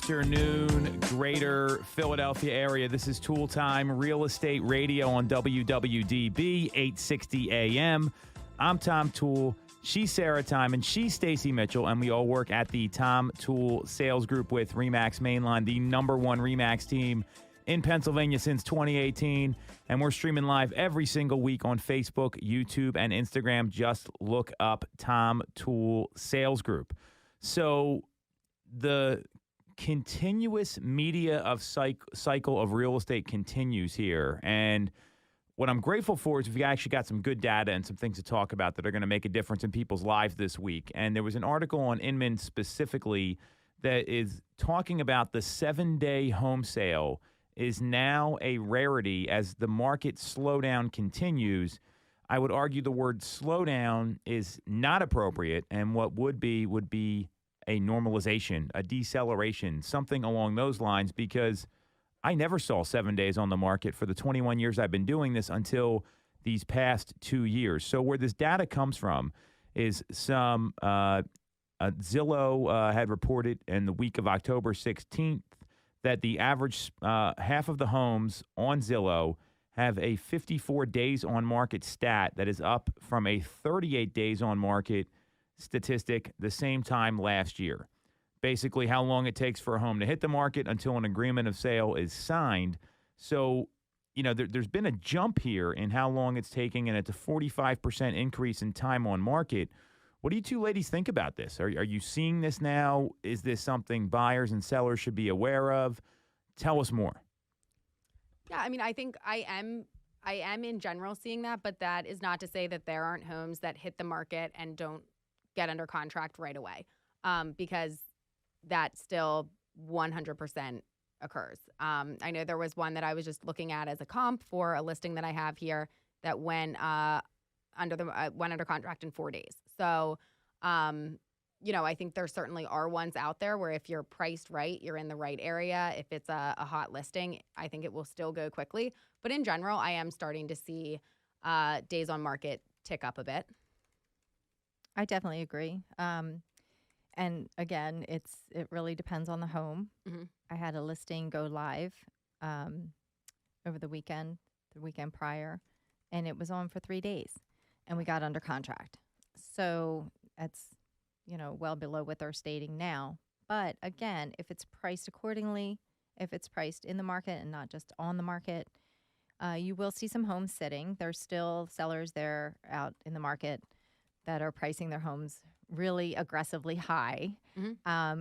afternoon, greater Philadelphia area. This is Toole Time Real Estate Radio on WWDB, 860 AM. I'm Tom Toole. She's Sarah Tymon. She's Stacey Mitchell, and we all work at the Tom Toole Sales Group with RE/MAX Mainline, the #1 RE/MAX team in Pennsylvania since 2018. And we're streaming live every single week on Facebook, YouTube, and Instagram. Just look up Tom Toole Sales Group. So the continuous media of cycle of real estate continues here. And what I'm grateful for is we've actually got some good data and some things to talk about that are going to make a difference in people's lives this week. And there was an article on Inman specifically that is talking about the 7-day home sale is now a rarity as the market slowdown continues. I would argue the word slowdown is not appropriate, and what would be a normalization, a deceleration, something along those lines, because I never saw 7 days on the market for the 21 years I've been doing this until these past 2 years. So where this data comes from is some Zillow had reported in the week of October 16th that the average half of the homes on Zillow have a 54 days on market stat that is up from a 38 days on market statistic the same time last year. Basically, how long it takes for a home to hit the market until an agreement of sale is signed. So, you know, there's been a jump here in how long it's taking, and it's a 45% increase in time on market. What do you two ladies think about this? Are you seeing this now? Is this something buyers and sellers should be aware of? Tell us more. Yeah, I mean, I think I am in general seeing that, but that is not to say that there aren't homes that hit the market and don't get under contract right away, because that still 100% occurs. I know there was one that I was just looking at as a comp for a listing that I have here that went under contract in 4 days. So, you know, I think there certainly are ones out there where if you're priced right, you're in the right area. If it's a hot listing, I think it will still go quickly. But in general, I am starting to see days on market tick up a bit. I definitely agree. And again, it really depends on the home. Mm-hmm. I had a listing go live over the weekend prior, and it was on for 3 days, and we got under contract. So that's, you know, well below what they're stating now. But again, if it's priced accordingly, if it's priced in the market and not just on the market, you will see some homes sitting. There's still sellers there out in the market that are pricing their homes really aggressively high,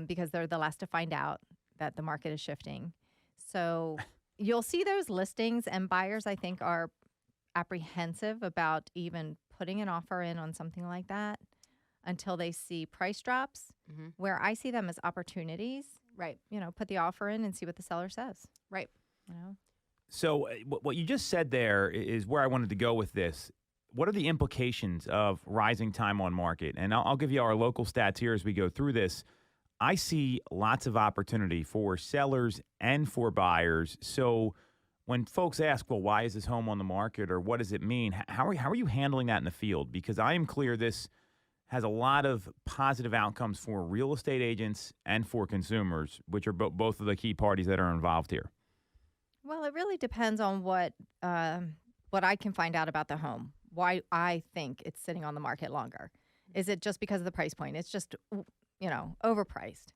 because they're the last to find out that the market is shifting. So you'll see those listings, and buyers, I think, are apprehensive about even putting an offer in on something like that until they see price drops, where I see them as opportunities. Right. You know, put the offer in and see what the seller says. Right. You know? So what you just said there is where I wanted to go with this. What are the implications of rising time on market? And I'll give you our local stats here as we go through this. I see lots of opportunity for sellers and for buyers. So when folks ask, well, why is this home on the market, or what does it mean? How are you handling that in the field? Because I am clear this has a lot of positive outcomes for real estate agents and for consumers, which are both of the key parties that are involved here. Well, it really depends on what I can find out about the home. Why I think it's sitting on the market longer. Is it just because of the price point? It's just, you know, overpriced.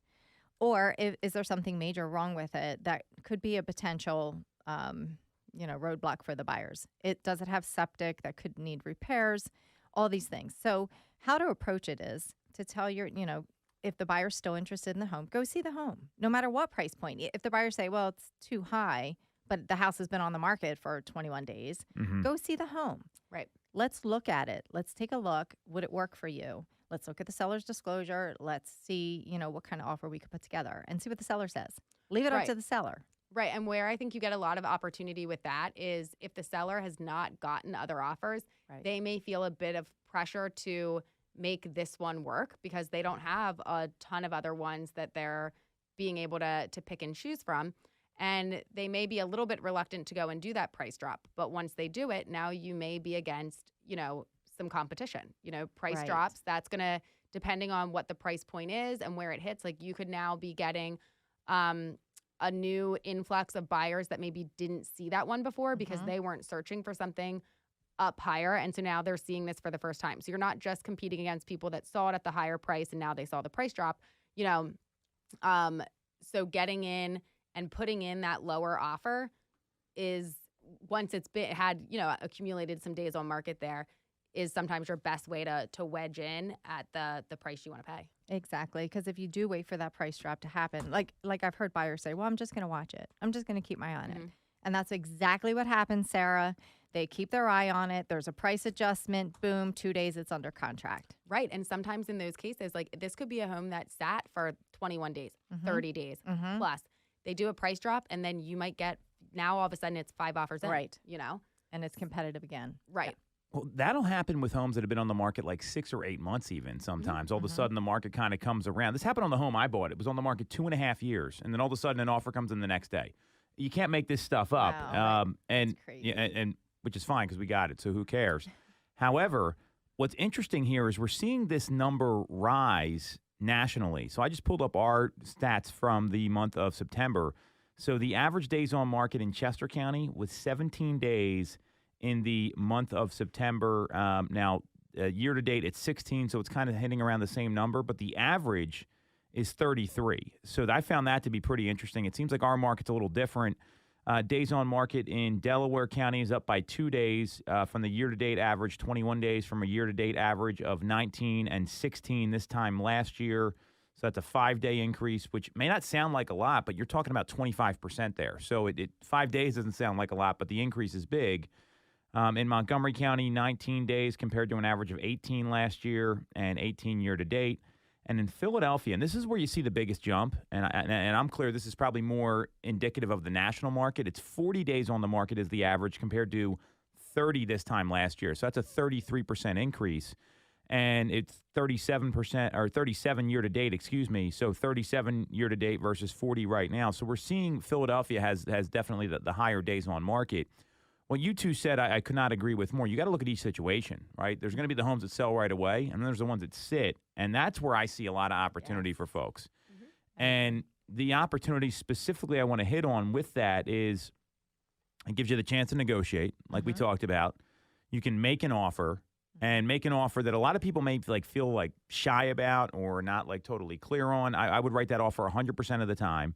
Or is there something major wrong with it that could be a potential, roadblock for the buyers? Does it have septic that could need repairs? All these things. So how to approach it is to tell if the buyer's still interested in the home, go see the home, no matter what price point. If the buyers say, well, it's too high, but the house has been on the market for 21 days, go see the home. Right. Let's look at it. Let's take a look. Would it work for you? Let's look at the seller's disclosure. Let's see, what kind of offer we could put together and see what the seller says. Leave it up to the seller. Right. And where I think you get a lot of opportunity with that is if the seller has not gotten other offers, they may feel a bit of pressure to make this one work because they don't have a ton of other ones that they're being able to pick and choose from. And they may be a little bit reluctant to go and do that price drop. But once they do it, now you may be against, some competition. Price drops, that's going to, depending on what the price point is and where it hits, like you could now be getting a new influx of buyers that maybe didn't see that one before because they weren't searching for something up higher. And so now they're seeing this for the first time. So you're not just competing against people that saw it at the higher price and now they saw the price drop, you know. So getting in and putting in that lower offer is, once it's had, you know, accumulated some days on market there, is sometimes your best way to wedge in at the price you want to pay. Exactly, because if you do wait for that price drop to happen, like I've heard buyers say, well, I'm just going to watch it. I'm just going to keep my eye on it. And that's exactly what happens, Sarah. They keep their eye on it. There's a price adjustment. Boom, 2 days, it's under contract. Right. And sometimes in those cases, like this could be a home that sat for 21 days, 30 days plus. They do a price drop and then you might get, now all of a sudden it's 5 offers in. Right. You know? And it's competitive again. Right. Yeah. Well, that'll happen with homes that have been on the market like 6 or 8 months even sometimes. All of a sudden, the market kind of comes around. This happened on the home I bought. It was on the market 2.5 years, and then all of a sudden an offer comes in the next day. You can't make this stuff up. Wow, and That's crazy. yeah, and which is fine because we got it, so who cares? However, what's interesting here is we're seeing this number rise nationally. So I just pulled up our stats from the month of September. So the average days on market in Chester County was 17 days in the month of September. Now, year to date, it's 16, so it's kind of hitting around the same number, but the average is 33. So I found that to be pretty interesting. It seems like our market's a little different. Days on market in Delaware County is up by 2 days from the year-to-date average, 21 days from a year-to-date average of 19 and 16 this time last year. So that's a 5-day increase, which may not sound like a lot, but you're talking about 25% there. So 5 days doesn't sound like a lot, but the increase is big. In Montgomery County, 19 days compared to an average of 18 last year and 18 year-to-date. And in Philadelphia, and this is where you see the biggest jump, and I'm clear this is probably more indicative of the national market. It's 40 days on the market is the average compared to 30 this time last year. So that's a 33% increase. And it's 37% or 37 year-to-date, excuse me. So 37 year-to-date versus 40 right now. So we're seeing Philadelphia has definitely the higher days on market. What you two said, I could not agree with more. You got to look at each situation, right? There's going to be the homes that sell right away, and then there's the ones that sit, and that's where I see a lot of opportunity for folks. And the opportunity specifically I want to hit on with that is it gives you the chance to negotiate, like we talked about. You can make an offer, and make an offer that a lot of people may feel like shy about or not like totally clear on. I would write that offer 100% of the time.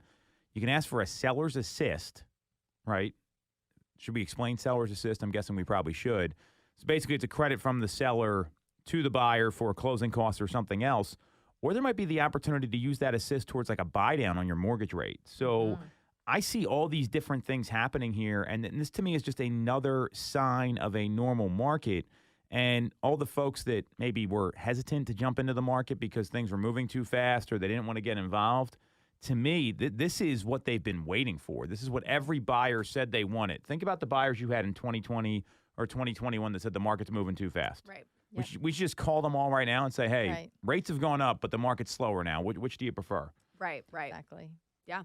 You can ask for a seller's assist, right? Should we explain seller's assist? I'm guessing we probably should. So basically, it's a credit from the seller to the buyer for closing costs or something else. Or there might be the opportunity to use that assist towards like a buy down on your mortgage rate. So I see all these different things happening here. And this to me is just another sign of a normal market. And all the folks that maybe were hesitant to jump into the market because things were moving too fast or they didn't want to get involved, to me, this is what they've been waiting for. This is what every buyer said they wanted. Think about the buyers you had in 2020 or 2021 that said the market's moving too fast. Right. We should just call them all right now and say, hey, rates have gone up, but the market's slower now. Which do you prefer? Right. Exactly. Yeah.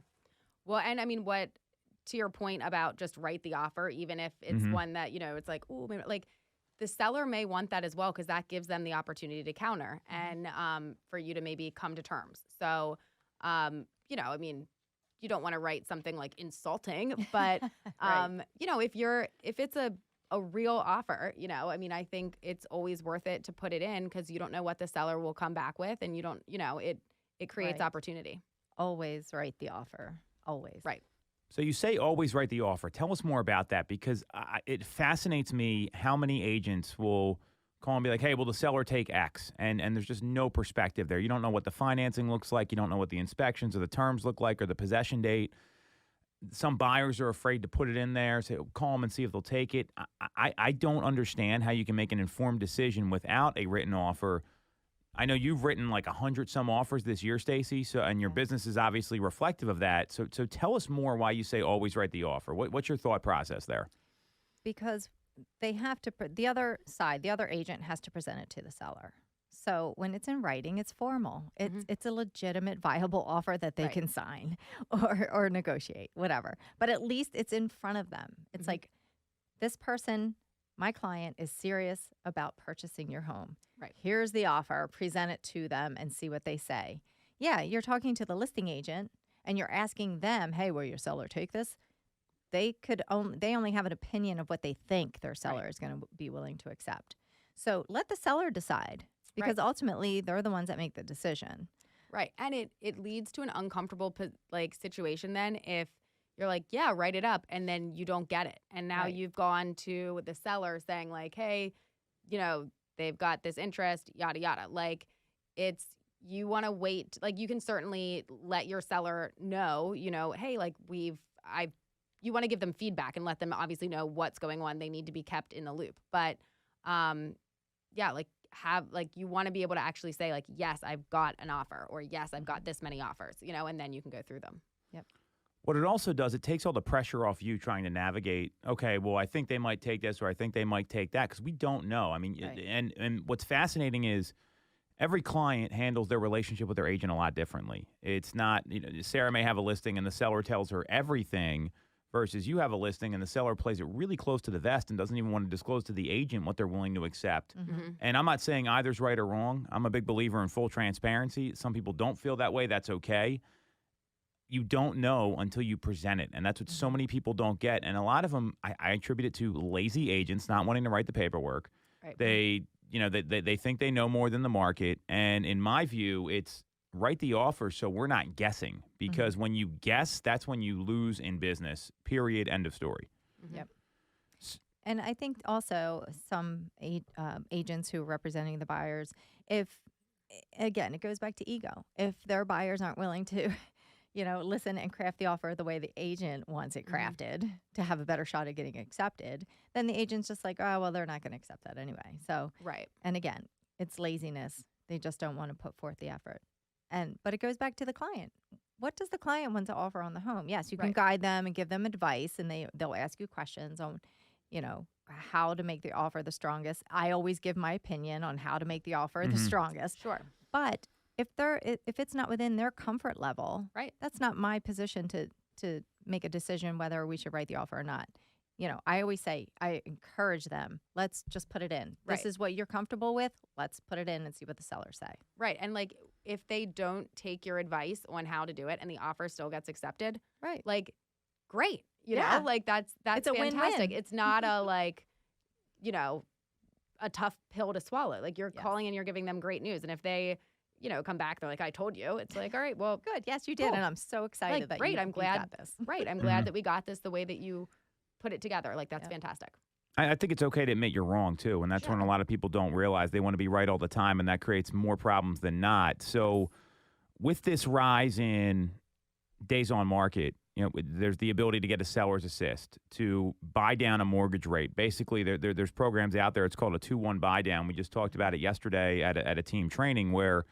Well, and I mean, to your point about just write the offer, even if it's one that, you know, it's like, oh, maybe like the seller may want that as well because that gives them the opportunity to counter and for you to maybe come to terms. So, you know, I mean, you don't want to write something like insulting, but, you know, if it's a real offer, you know, I mean, I think it's always worth it to put it in because you don't know what the seller will come back with and you don't, you know, it creates opportunity. Always write the offer. Always. Right. So you say always write the offer. Tell us more about that because it fascinates me how many agents will call and be like, hey, will the seller take X? And there's just no perspective there. You don't know what the financing looks like. You don't know what the inspections or the terms look like or the possession date. Some buyers are afraid to put it in there, say, call them and see if they'll take it. I don't understand how you can make an informed decision without a written offer. I know you've written like 100-some offers this year, Stacey, and your business is obviously reflective of that. So tell us more why you say always write the offer. What's your thought process there? Because they have to, the other side, the other agent has to present it to the seller. So when it's in writing, it's formal. It's a legitimate, viable offer that they can sign or negotiate, whatever. But at least it's in front of them. It's like, this person, my client, is serious about purchasing your home. Right. Here's the offer. Present it to them and see what they say. Yeah, you're talking to the listing agent, and you're asking them, hey, will your seller take this? They only have an opinion of what they think their seller is going to be willing to accept. So let the seller decide, because ultimately they're the ones that make the decision. Right. And it leads to an uncomfortable situation then if you're like, yeah, write it up, and then you don't get it. And now you've gone to the seller saying like, hey, they've got this interest, yada, yada. Like, you want to wait. Like, you can certainly let your seller know, hey, like you want to give them feedback and let them obviously know what's going on. They need to be kept in the loop. But you want to be able to actually say like, yes, I've got an offer, or yes, I've got this many offers, and then you can go through them. Yep. What it also does, it takes all the pressure off you trying to navigate, okay, well, I think they might take this, or I think they might take that, because we don't know. I mean, and what's fascinating is every client handles their relationship with their agent a lot differently. It's not, Sarah may have a listing and the seller tells her everything, versus you have a listing and the seller plays it really close to the vest and doesn't even want to disclose to the agent what they're willing to accept. Mm-hmm. And I'm not saying either's right or wrong. I'm a big believer in full transparency. Some people don't feel that way. That's okay. You don't know until you present it. And that's what so many people don't get. And a lot of them, I attribute it to lazy agents not wanting to write the paperwork. Right. They think they know more than the market. And in my view, it's write the offer so we're not guessing. Because when you guess, that's when you lose in business, period, end of story. Mm-hmm. Yep. And I think also some agents who are representing the buyers, again, it goes back to ego. If their buyers aren't willing to listen and craft the offer the way the agent wants it crafted to have a better shot at getting accepted, then the agent's just like, oh, well, they're not going to accept that anyway. So, and again, it's laziness. They just don't want to put forth the effort. But it goes back to the client. What does the client want to offer on the home? Yes, you can guide them and give them advice, and they'll ask you questions on, how to make the offer the strongest. I always give my opinion on how to make the offer the strongest. Sure. But if it's not within their comfort level, that's not my position to make a decision whether we should write the offer or not. I always say, I encourage them, let's just put it in. This is what you're comfortable with. Let's put it in and see what the sellers say. Right. And like, if they don't take your advice on how to do it and the offer still gets accepted, like, great. Like that's it's fantastic. A win-win. It's not a a tough pill to swallow. Like, you're calling and you're giving them great news. And if they, come back, they're like, I told you. It's like, all right, well, good. Yes, you did. Cool. And I'm so excited that great. you got this. Right. I'm glad that we got this the way that you put it together. Like, that's fantastic. I think it's okay to admit you're wrong, too. And that's when a lot of people don't realize they want to be right all the time, and that creates more problems than not. So with this rise in days on market, there's the ability to get a seller's assist, to buy down a mortgage rate. Basically, there's programs out there. It's called a 2-1 buy down. We just talked about it yesterday at a team training, where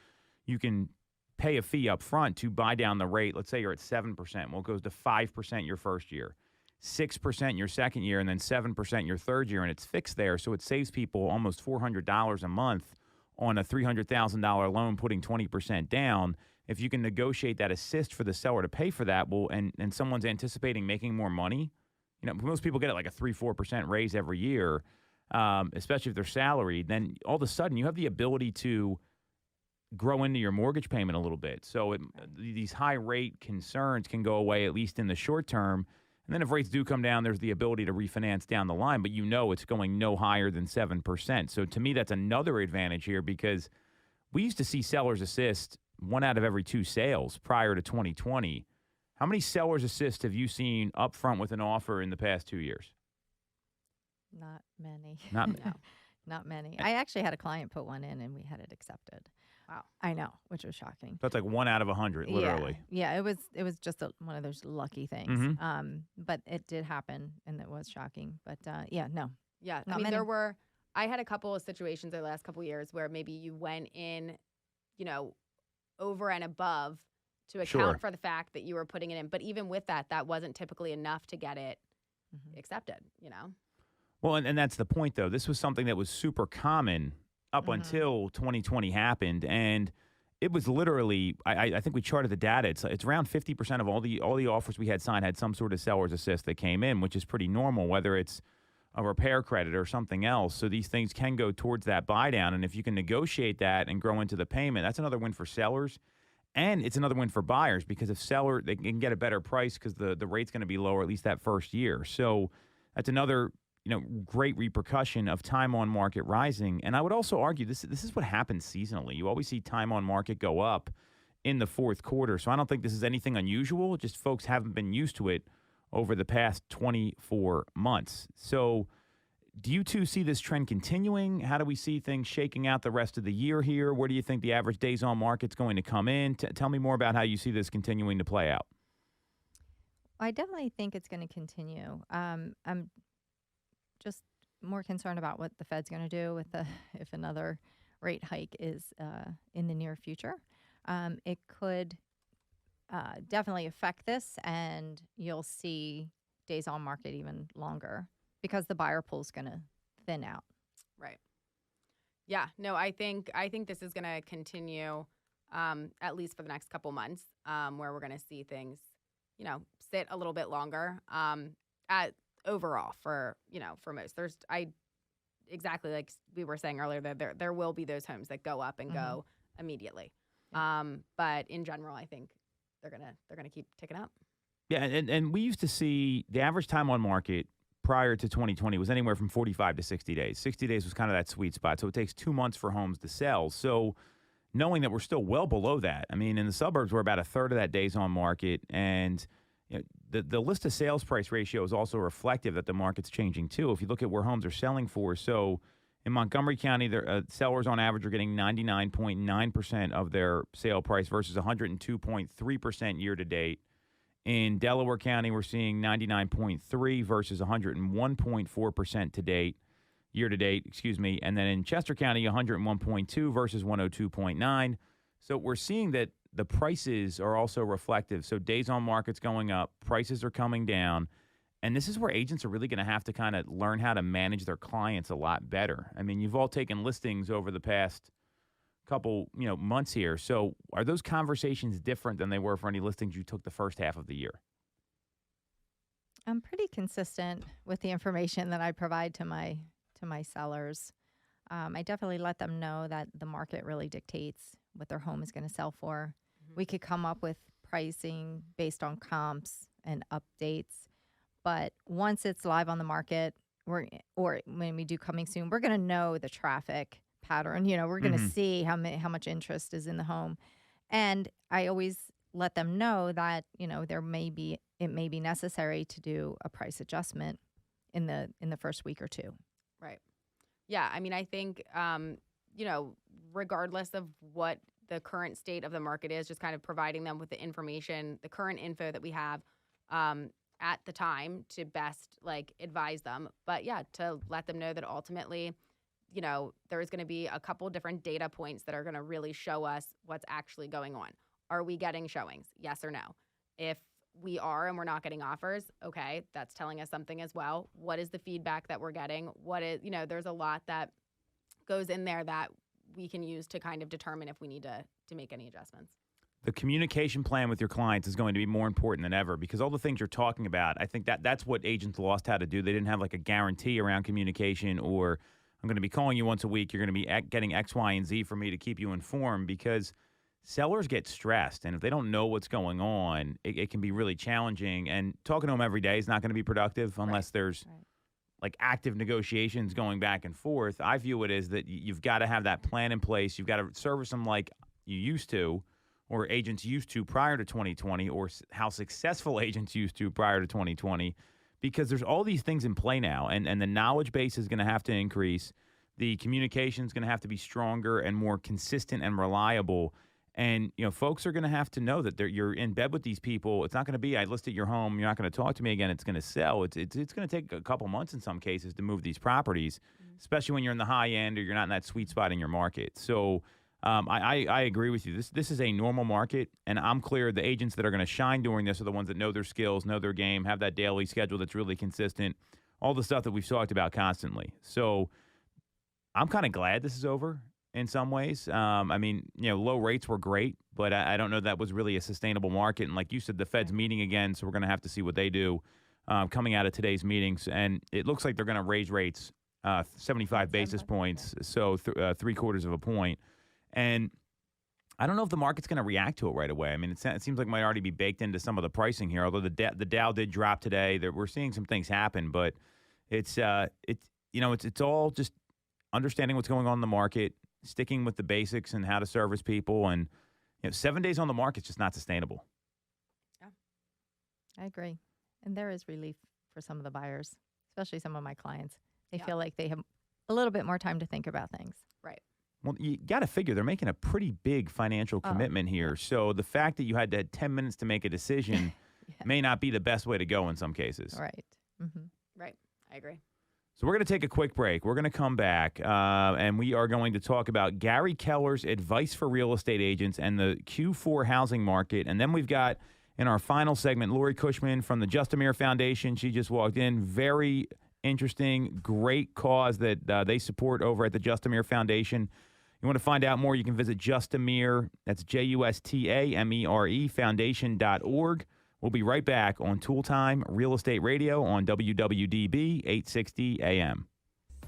you can pay a fee up front to buy down the rate. Let's say you're at 7%. Well, it goes to 5% your first year, 6% your second year, and then 7% your third year, and it's fixed there. So it saves people almost $400 a month on a $300,000 loan, putting 20% down. If you can negotiate that assist for the seller to pay for that, well, and someone's anticipating making more money, most people get like a 3-4% raise every year, especially if they're salaried, then all of a sudden you have the ability to grow into your mortgage payment a little bit. So these high rate concerns can go away, at least in the short term. And then if rates do come down, there's the ability to refinance down the line, but it's going no higher than 7%. So to me, that's another advantage here, because we used to see sellers assist 1 out of every 2 sales prior to 2020. How many sellers assist have you seen up front with an offer in the past 2 years? Not many. Not many. I actually had a client put one in and we had it accepted. Wow. I know, which was shocking. That's like 1 out of 100, literally. Yeah, it was just one of those lucky things. But it did happen, and it was shocking. But no. Yeah, I mean, I had a couple of situations the last couple of years where maybe you went in, over and above to account for the fact that you were putting it in. But even with that wasn't typically enough to get it accepted, Well, and that's the point, though. This was something that was super common up until 2020 happened, and it was literally, I think we charted the data. It's around 50% of all the offers we had signed had some sort of seller's assist that came in, which is pretty normal, whether it's a repair credit or something else. So these things can go towards that buy down, and if you can negotiate that and grow into the payment, that's another win for sellers. And it's another win for buyers because if seller, they can get a better price because the rate's going to be lower at least that first year. So that's another great repercussion of time on market rising. And I would also argue this is what happens seasonally. You always see time on market go up in the fourth quarter. So I don't think this is anything unusual. Just folks haven't been used to it over the past 24 months. So do you two see this trend continuing? How do we see things shaking out the rest of the year here? Where do you think the average days on market's going to come in? Tell me more about how you see this continuing to play out. I definitely think it's going to continue. I'm just more concerned about what the Fed's going to do with if another rate hike is in the near future. It could definitely affect this, and you'll see days on market even longer because the buyer pool's going to thin out. Right. Yeah. No, I think this is going to continue at least for the next couple months, where we're going to see things, sit a little bit longer. At overall for most, exactly like we were saying earlier, there will be those homes that go up and go immediately. But in general, I think they're gonna keep ticking up. Yeah, and we used to see the average time on market prior to 2020 was anywhere from 45 to 60 days. 60 days was kind of that sweet spot. So it takes 2 months for homes to sell. So knowing that we're still well below that, I mean, in the suburbs, we're about a third of that days on market. And the list of sales price ratio is also reflective that the market's changing too. If you look at where homes are selling for, so in Montgomery County, sellers on average are getting 99.9% of their sale price versus 102.3% year to date. In Delaware County, we're seeing 99.3 versus 101.4% year to date, and then in Chester County, 101.2 versus 102.9. So we're seeing that the prices are also reflective. So days on market's going up, prices are coming down, and this is where agents are really going to have to kind of learn how to manage their clients a lot better. I mean, you've all taken listings over the past couple, months here. So are those conversations different than they were for any listings you took the first half of the year? I'm pretty consistent with the information that I provide to my sellers. I definitely let them know that the market really dictates what their home is going to sell for. We could come up with pricing based on comps and updates, but once it's live on the market, or when we do coming soon, we're going to know the traffic pattern. We're going to see how much interest is in the home, and I always let them know that it may be necessary to do a price adjustment in the first week or two. Right. Yeah. I mean, I think regardless of what the current state of the market is, just kind of providing them with the information, the current info that we have at the time to best advise them. But yeah, to let them know that ultimately, there's going to be a couple different data points that are going to really show us what's actually going on. Are we getting showings? Yes or no? If we are and we're not getting offers, okay, that's telling us something as well. What is the feedback that we're getting? What is, there's a lot that goes in there that we can use to kind of determine if we need to make any adjustments. The communication plan with your clients is going to be more important than ever because all the things you're talking about, I think that's what agents lost how to do. They didn't have a guarantee around communication, or I'm going to be calling you once a week. You're going to be getting X, Y, and Z for me to keep you informed, because sellers get stressed. And if they don't know what's going on, it can be really challenging. And talking to them every day is not going to be productive unless there's active negotiations going back and forth. I view it as that you've got to have that plan in place. You've got to service them like you used to, or agents used to prior to 2020, or how successful agents used to prior to 2020, because there's all these things in play now, and the knowledge base is going to have to increase. The communication is going to have to be stronger and more consistent and reliable. And, folks are going to have to know that you're in bed with these people. It's not going to be, I listed your home, you're not going to talk to me again, it's going to sell. It's going to take a couple months in some cases to move these properties, especially when you're in the high end or you're not in that sweet spot in your market. So I agree with you. This is a normal market, and I'm clear the agents that are going to shine during this are the ones that know their skills, know their game, have that daily schedule that's really consistent, all the stuff that we've talked about constantly. So I'm kind of glad this is over. In some ways, low rates were great, but I don't know that was really a sustainable market. And like you said, the Fed's meeting again, so we're going to have to see what they do coming out of today's meetings. And it looks like they're going to raise rates 75 basis points, so 3/4 of a point. And I don't know if the market's going to react to it right away. I mean, it seems like it might already be baked into some of the pricing here. Although the Dow did drop today, we're seeing some things happen, but it's all just understanding what's going on in the market, sticking with the basics and how to service people, and 7 days on the market is just not sustainable. Yeah, I agree, and there is relief for some of the buyers, especially some of my clients. They feel like they have a little bit more time to think about things. Right. Well, you got to figure they're making a pretty big financial commitment here. So the fact that you had to have 10 minutes to make a decision may not be the best way to go in some cases. Right. Mm-hmm. Right. I agree. So we're going to take a quick break. We're going to come back, and we are going to talk about Gary Keller's advice for real estate agents and the Q4 housing market. And then we've got, in our final segment, Lori Cushman from the Justamere Foundation. She just walked in. Very interesting, great cause that they support over at the Justamere Foundation. You want to find out more, you can visit Justamere, that's Justamere, foundation.org. We'll be right back on Tool Time Real Estate Radio on WWDB 860 AM.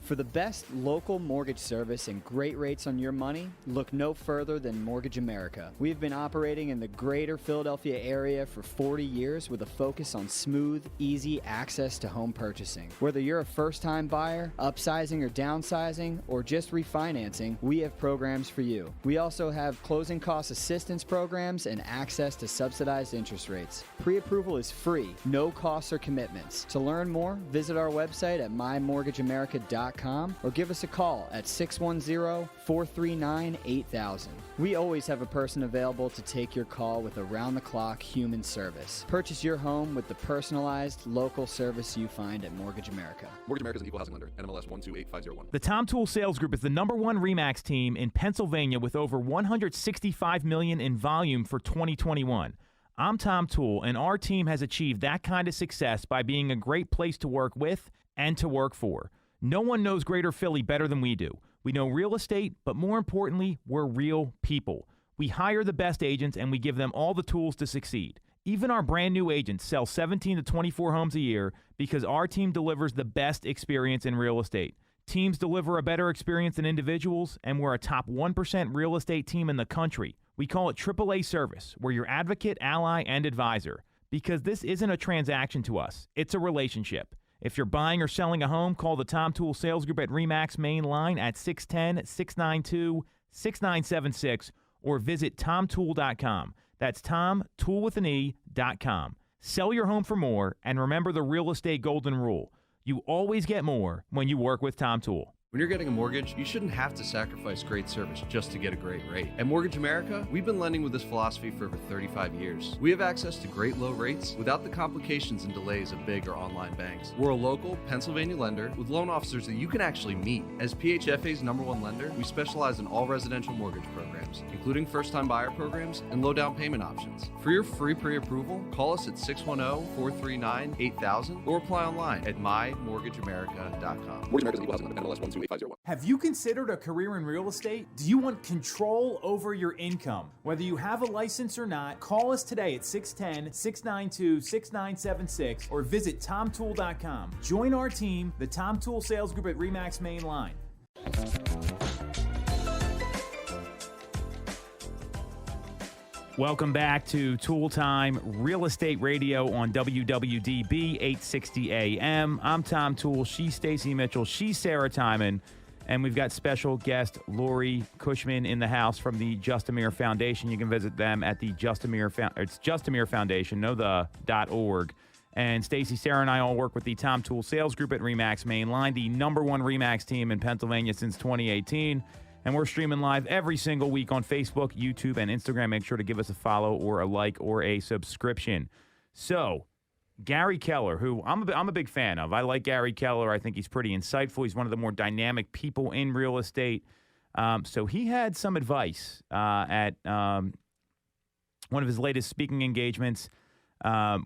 For the best local mortgage service and great rates on your money, look no further than Mortgage America. We have been operating in the greater Philadelphia area for 40 years with a focus on smooth, easy access to home purchasing. Whether you're a first-time buyer, upsizing or downsizing, or just refinancing, we have programs for you. We also have closing cost assistance programs and access to subsidized interest rates. Pre-approval is free, no costs or commitments. To learn more, visit our website at mymortgageamerica.com or give us a call at 610-439-8000. We always have a person available to take your call with around-the-clock human service. Purchase your home with the personalized local service you find at Mortgage America. Mortgage America is an equal housing lender. NMLS 128501. The Tom Toole Sales Group is the #1 RE/MAX team in Pennsylvania with over $165 million in volume for 2021. I'm Tom Toole, and our team has achieved that kind of success by being a great place to work with and to work for. No one knows Greater Philly better than we do. We know real estate, but more importantly, we're real people. We hire the best agents, and we give them all the tools to succeed. Even our brand new agents sell 17 to 24 homes a year because our team delivers the best experience in real estate. Teams deliver a better experience than individuals, and we're a top 1% real estate team in the country. We call it AAA service. We're your advocate, ally, and advisor. Because this isn't a transaction to us. It's a relationship. If you're buying or selling a home, call the Tom Toole Sales Group at RE/MAX main line at 610-692-6976 or visit tomtoole.com. That's tomtoole.com. Sell your home for more, and remember the real estate golden rule. You always get more when you work with Tom Toole. When you're getting a mortgage, you shouldn't have to sacrifice great service just to get a great rate. At Mortgage America, we've been lending with this philosophy for over 35 years. We have access to great low rates without the complications and delays of big or online banks. We're a local Pennsylvania lender with loan officers that you can actually meet. As PHFA's #1 lender, we specialize in all residential mortgage programs, including first-time buyer programs and low down payment options. For your free pre-approval, call us at 610-439-8000 or apply online at mymortgageamerica.com. Mortgage America is an equal housing lender. NMLS 128501. Have you considered a career in real estate? Do you want control over your income? Whether you have a license or not, call us today at 610-692-6976 or visit tomtoole.com. Join our team, the Tom Toole Sales Group at RE/MAX main line. Welcome back to Tool Time Real Estate Radio on WWDB 860 AM. I'm Tom Toole. She's Stacey Mitchell. She's Sarah Tymon. And we've got special guest Lori Cushman in the house from the Justamere Foundation. You can visit them at the Justamere Foundation, .org. And Stacey, Sarah, and I all work with the Tom Toole Sales Group at RE/MAX main line, the #1 RE/MAX team in Pennsylvania since 2018. And we're streaming live every single week on Facebook, YouTube, and Instagram. Make sure to give us a follow or a like or a subscription. So, Gary Keller, who I'm a big fan of. I like Gary Keller. I think he's pretty insightful. He's one of the more dynamic people in real estate. So he had some advice at one of his latest speaking engagements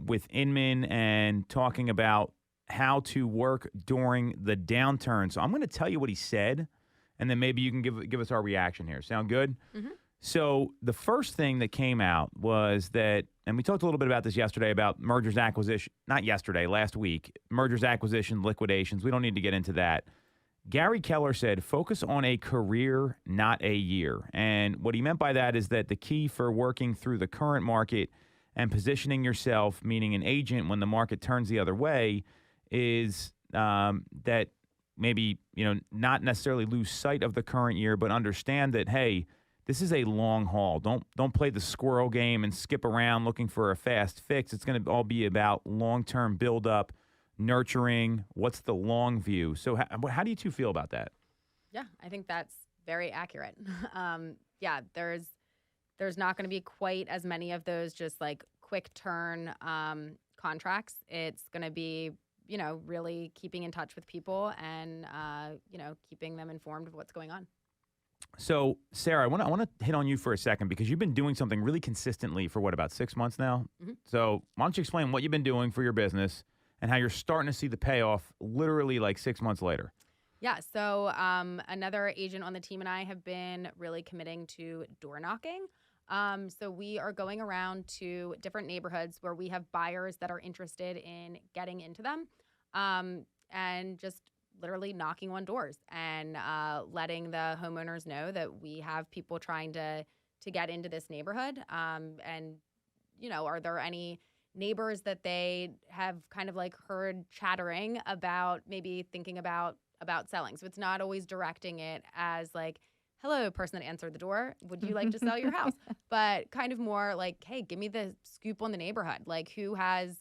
with Inman and talking about how to work during the downturn. So I'm going to tell you what he said, and then maybe you can give us our reaction here. Sound good? Mm-hmm. So the first thing that came out was that, and we talked a little bit about this yesterday, about mergers, acquisition, not yesterday, last week, mergers, acquisition, liquidations. We don't need to get into that. Gary Keller said, focus on a career, not a year. And what he meant by that is that the key for working through the current market and positioning yourself, meaning an agent when the market turns the other way, is that maybe, not necessarily lose sight of the current year, but understand that, hey, this is a long haul. Don't play the squirrel game and skip around looking for a fast fix. It's going to all be about long-term build-up, nurturing. What's the long view? So how do you two feel about that? Yeah, I think that's very accurate. There's not going to be quite as many of those just like quick turn contracts. It's going to be, really keeping in touch with people and, keeping them informed of what's going on. So, Sarah, I want to hit on you for a second because you've been doing something really consistently for about 6 months now. Mm-hmm. So why don't you explain what you've been doing for your business and how you're starting to see the payoff literally like 6 months later? Yeah. So another agent on the team and I have been really committing to door knocking. So we are going around to different neighborhoods where we have buyers that are interested in getting into them, and just literally knocking on doors and letting the homeowners know that we have people trying to get into this neighborhood. And, are there any neighbors that they have kind of like heard chattering about, maybe thinking about selling? So it's not always directing it as like, hello, person that answered the door, would you like to sell your house? But kind of more like, hey, give me the scoop on the neighborhood. Like who's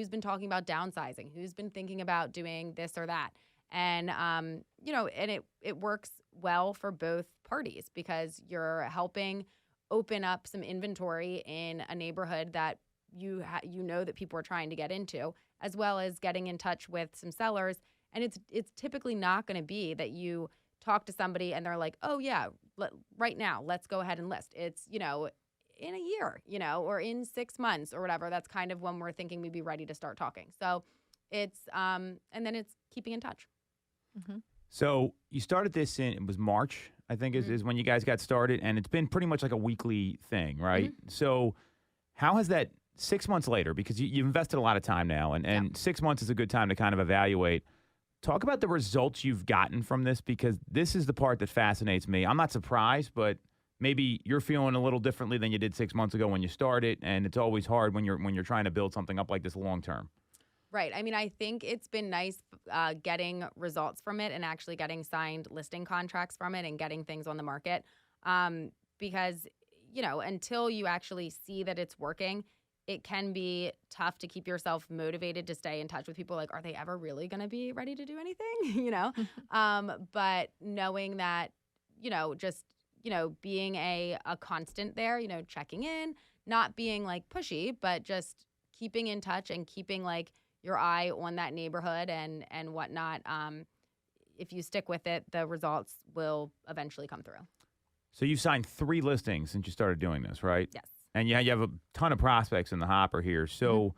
been talking about downsizing, who's been thinking about doing this or that. And, and it works well for both parties because you're helping open up some inventory in a neighborhood that that people are trying to get into, as well as getting in touch with some sellers. And it's typically not going to be that you talk to somebody and they're like, oh yeah, right now, let's go ahead and list. It's, in a year, or in 6 months or whatever. That's kind of when we're thinking we'd be ready to start talking. So it's, and then it's keeping in touch. Mm-hmm. So you started this it was March, I think is when you guys got started, and it's been pretty much like a weekly thing, right? Mm-hmm. So how has that 6 months later, because you've invested a lot of time now, and 6 months is a good time to kind of evaluate. Talk about the results you've gotten from this, because this is the part that fascinates me. I'm not surprised, but maybe you're feeling a little differently than you did 6 months ago when you started, and it's always hard when you're trying to build something up like this long term. Right. I mean, I think it's been nice getting results from it and actually getting signed listing contracts from it and getting things on the market, because, until you actually see that it's working, it can be tough to keep yourself motivated to stay in touch with people. Like, are they ever really going to be ready to do anything? But knowing that, being a constant there, checking in, not being like pushy, but just keeping in touch and keeping like your eye on that neighborhood and whatnot. If you stick with it, the results will eventually come through. So you've signed 3 listings since you started doing this, right? Yes. And you have a ton of prospects in the hopper here. So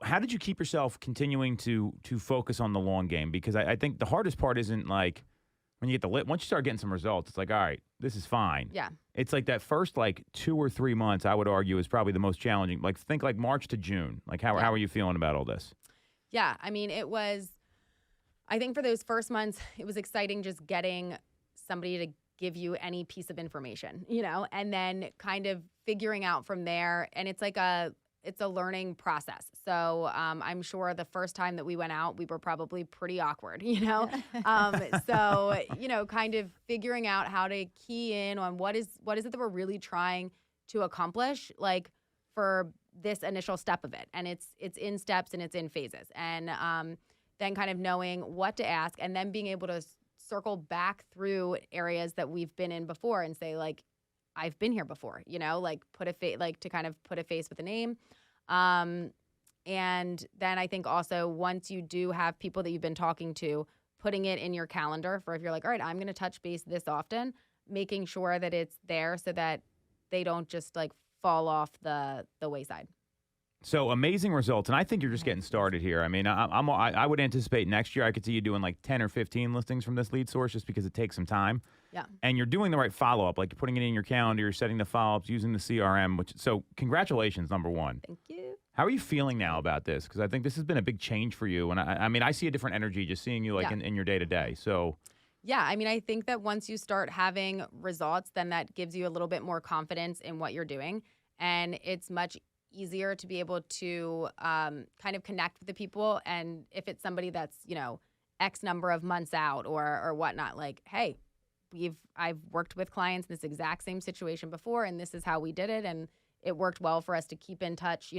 how did you keep yourself continuing to focus on the long game? Because I think the hardest part isn't like when you get once you start getting some results, it's like, all right, this is fine. Yeah. It's like that first 2 or 3 months, I would argue, is probably the most challenging. Like think like March to June. Like how are you feeling about all this? Yeah. I mean, I think for those first months, it was exciting just getting somebody to give you any piece of information, and then kind of figuring out from there. And it's like it's a learning process. So I'm sure the first time that we went out, we were probably pretty awkward, So, kind of figuring out how to key in on what is it that we're really trying to accomplish, like for this initial step of it. And it's in steps and it's in phases. And then kind of knowing what to ask and then being able to circle back through areas that we've been in before and say, like, I've been here before, like to kind of put a face with a name. And then I think also once you do have people that you've been talking to, putting it in your calendar for if you're like, all right, I'm going to touch base this often, making sure that it's there so that they don't just like fall off the wayside. So amazing results, and I think you're just getting started here. I mean, I would anticipate next year I could see you doing like 10 or 15 listings from this lead source just because it takes some time. Yeah. And you're doing the right follow-up, like you're putting it in your calendar, you're setting the follow-ups, using the CRM, so congratulations, number one. Thank you. How are you feeling now about this? Because I think this has been a big change for you. And I mean, I see a different energy just seeing you like in your day-to-day. So Yeah, I mean, I think that once you start having results, then that gives you a little bit more confidence in what you're doing. And it's much easier to be able to kind of connect with the people. And if it's somebody that's, X number of months out or whatnot, like, hey, I've worked with clients in this exact same situation before, and this is how we did it. And it worked well for us to keep in touch,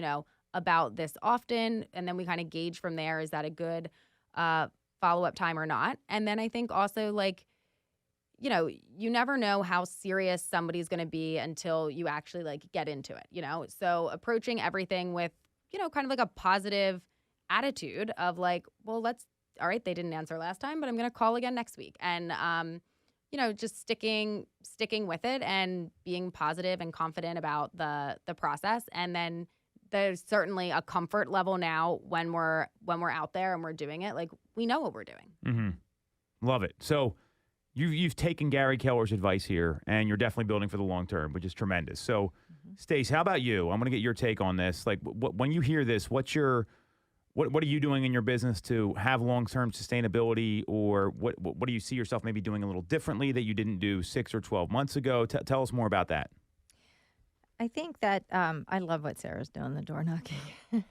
about this often. And then we kind of gauge from there, is that a good follow-up time or not? And then I think also, like, you never know how serious somebody's going to be until you actually like get into it, So approaching everything with, kind of like a positive attitude of like, well, all right, they didn't answer last time, but I'm going to call again next week. And, just sticking with it and being positive and confident about the process. And then there's certainly a comfort level now when we're out there and we're doing it. Like, we know what we're doing. Mm-hmm. Love it. So you've taken Gary Keller's advice here, and you're definitely building for the long term, which is tremendous. So, Stacey, how about you? I'm going to get your take on this. Like, when you hear this, what are you doing in your business to have long-term sustainability, or what do you see yourself maybe doing a little differently that you didn't do 6 or 12 months ago? Tell us more about that. I think that I love what Sarah's doing, the door knocking.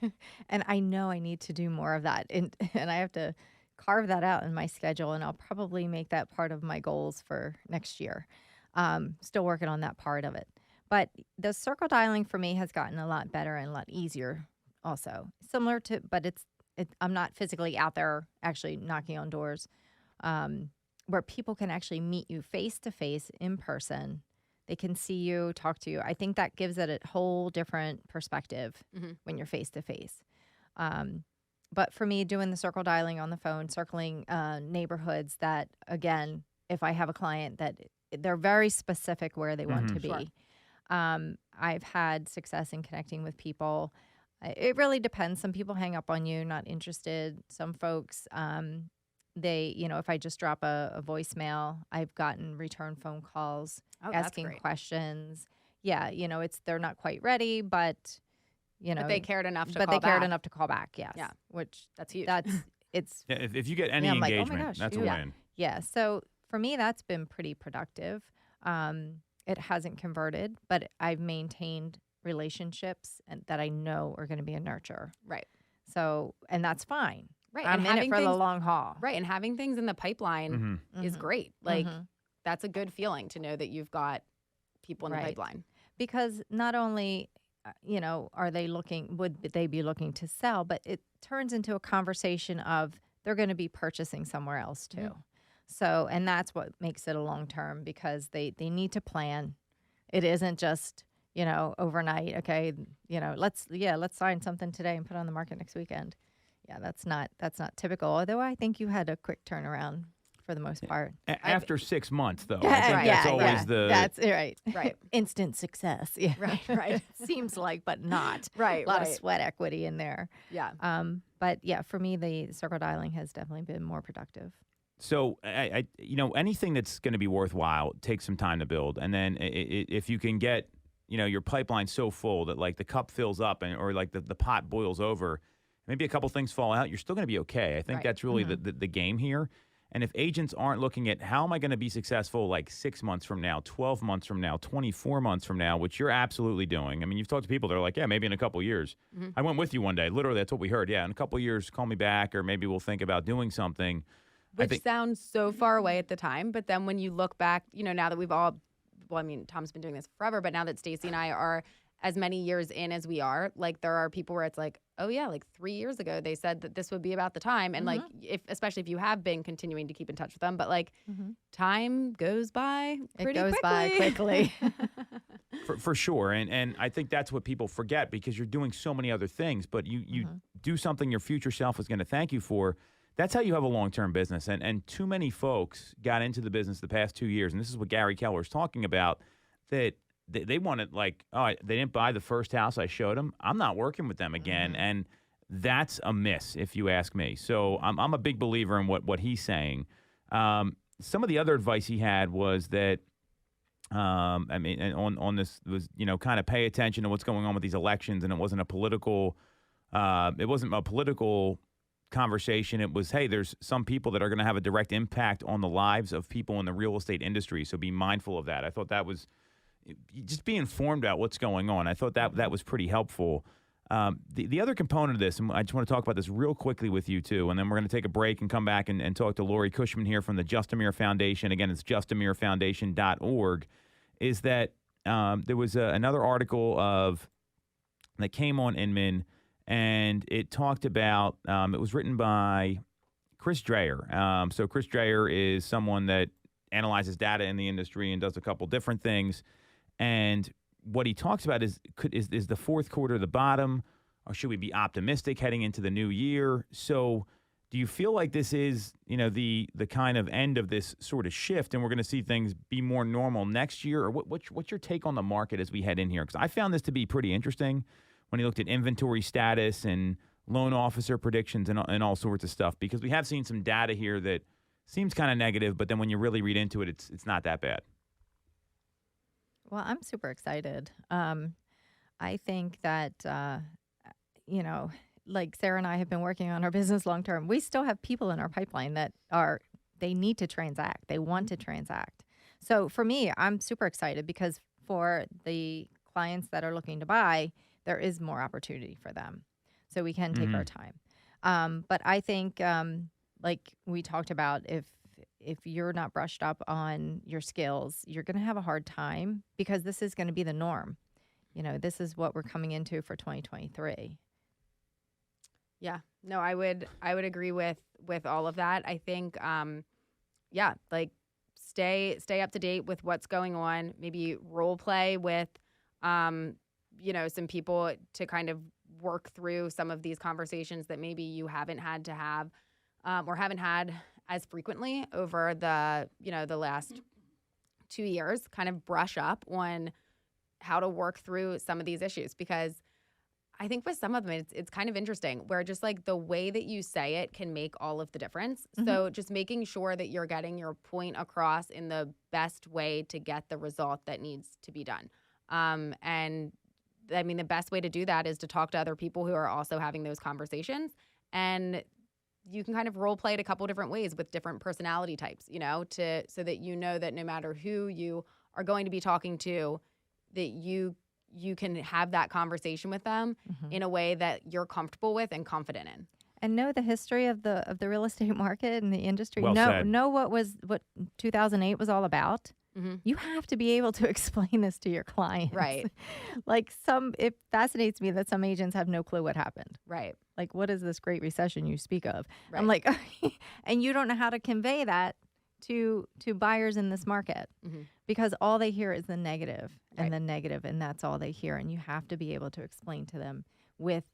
And I know I need to do more of that. And I have to carve that out in my schedule, and I'll probably make that part of my goals for next year. Still working on that part of it. But the circle dialing for me has gotten a lot better and a lot easier also. Similar to, but I'm not physically out there actually knocking on doors, where people can actually meet you face to face in person. They can see you, talk to you. I think that gives it a whole different perspective when you're face to face. But for me, doing the circle dialing on the phone, circling neighborhoods that, again, if I have a client that they're very specific where they want to be. Sure. I've had success in connecting with people. It really depends. Some people hang up on you, not interested. Some folks, if I just drop a voicemail, I've gotten return phone calls asking questions. Yeah, they're not quite ready, but but they cared enough to call back. But they cared enough to call back, yes. Yeah. Which that's huge. It's Yeah, if you get any I'm like, oh my engagement, gosh, that's a yeah. win. Yeah. So for me, that's been pretty productive. It hasn't converted, but I've maintained relationships that I know are going to be a nurture. Right. So, and that's fine. Right. I'm in it for the long haul. Right. And having things in the pipeline is great. Like, that's a good feeling to know that you've got people in the pipeline. Because not only, would they be looking to sell, but it turns into a conversation of they're going to be purchasing somewhere else too. So, and that's what makes it a long term, because they need to plan. It isn't just, overnight. Okay. Let's sign something today and put it on the market next weekend. Yeah. That's not typical. Although I think you had a quick turnaround for the most part. After 6 months, though. I think that's always the... That's right. Right. Instant success. Yeah. Right. Seems like, but not. Right. A lot of sweat equity in there. Yeah. But yeah, for me, the circle dialing has definitely been more productive. So, anything that's going to be worthwhile takes some time to build. And then if you can get, your pipeline so full that like the cup fills up or like the pot boils over, maybe a couple things fall out, you're still going to be okay. I think that's really the game here. And if agents aren't looking at how am I going to be successful like 6 months from now, 12 months from now, 24 months from now, which you're absolutely doing. I mean, you've talked to people that are like, yeah, maybe in a couple of years. I went with you one day. Literally, that's what we heard. Yeah, in a couple of years, call me back, or maybe we'll think about doing something. Which sounds so far away at the time. But then when you look back, now that we've all, Tom's been doing this forever, but now that Stacey and I are as many years in as we are, like there are people where it's like, oh yeah, like 3 years ago they said that this would be about the time. And like, especially if you have been continuing to keep in touch with them, but like time goes by pretty quickly. It goes by quickly. For sure. And I think that's what people forget, because you're doing so many other things, but you do something your future self is going to thank you for. That's how you have a long-term business. And too many folks got into the business the past 2 years, and this is what Gary Keller is talking about, that they wanted, like, they didn't buy the first house I showed them. I'm not working with them again. And that's a miss, if you ask me. So I'm a big believer in what he's saying. Some of the other advice he had was that, on this was, kind of pay attention to what's going on with these elections, and it wasn't a political It wasn't a political conversation. It was, hey, there's some people that are going to have a direct impact on the lives of people in the real estate industry. So be mindful of that. I thought that was just be informed about what's going on. I thought that was pretty helpful. The other component of this, and I just want to talk about this real quickly with you too, and then we're going to take a break and come back and talk to Lori Cushman here from the Justamere Foundation. Again, it's justamerefoundation.org, is that there was another article that came on Inman, and it talked about, it was written by Chris Dreyer. So Chris Dreyer is someone that analyzes data in the industry and does a couple different things. And what he talks about is the fourth quarter the bottom, or should we be optimistic heading into the new year? So do you feel like this is, the kind of end of this sort of shift, and we're going to see things be more normal next year? Or what's your take on the market as we head in here? Because I found this to be pretty interesting when he looked at inventory status and loan officer predictions and all sorts of stuff, because we have seen some data here that seems kind of negative, but then when you really read into it, it's not that bad. Well, I'm super excited. I think that, like Sarah and I have been working on our business long term. We still have people in our pipeline that they need to transact. They want to transact. So for me, I'm super excited because for the clients that are looking to buy, there is more opportunity for them. So we can take our time. But I think, like we talked about, if you're not brushed up on your skills, you're going to have a hard time because this is going to be the norm. This is what we're coming into for 2023. Yeah, no, I would agree with all of that. I think, like stay up to date with what's going on. Maybe role play with, some people to kind of work through some of these conversations that maybe you haven't had to have, or haven't had as frequently over the last 2 years. Kind of brush up on how to work through some of these issues, because I think with some of them, it's kind of interesting where just like the way that you say it can make all of the difference. Mm-hmm. So just making sure that you're getting your point across in the best way to get the result that needs to be done. And I mean, the best way to do that is to talk to other people who are also having those conversations. And you can kind of role play it a couple different ways with different personality types, so that that no matter who you are going to be talking to, that you can have that conversation with them in a way that you're comfortable with and confident in. And know the history of the real estate market and the industry. Well said. Know what 2008 was all about. Mm-hmm. You have to be able to explain this to your clients. Right. It fascinates me that some agents have no clue what happened. Right. Like, what is this great recession you speak of? Right. I'm like, and you don't know how to convey that to buyers in this market, because all they hear is the negative and the negative, and that's all they hear. And you have to be able to explain to them with